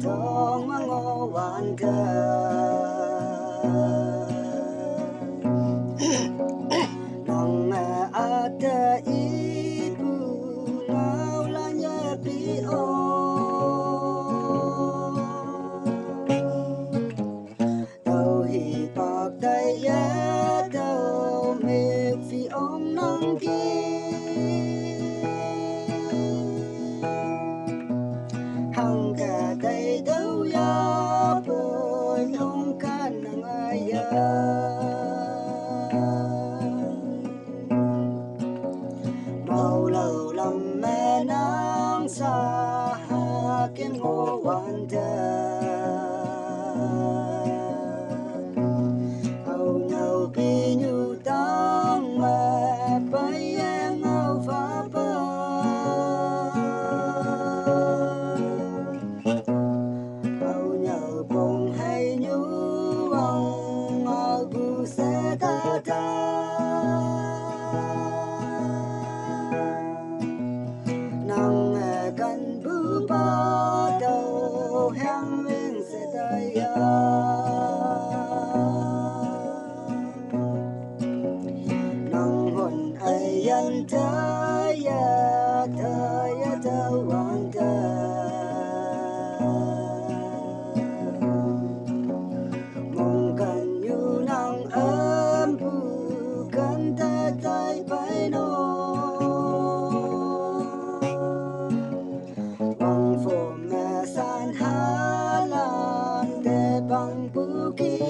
ทองมางอหวานเธอน้องแม่อาเธออีปูลาวลาเยปีโอเต้าหีปากไตเยเต้าเมฆฟีอมนังกีhằng cả tay đâu ya bơi nhung can nang aya bao lâu lắm mẹ nang xa ha kiếm ngô hoàn hầu nhau bi nhu tang mẹ bay em ngâu phá bờ bông hay nhú vòng ngờ bu sẽ ta ta nàng nghe căn bu ba đầu hang lên sẽ tay nàng hồn ai yên thơi thơ hoàng thơ tay bay nó bằng phổ mẹ san hà lan để bằng bukit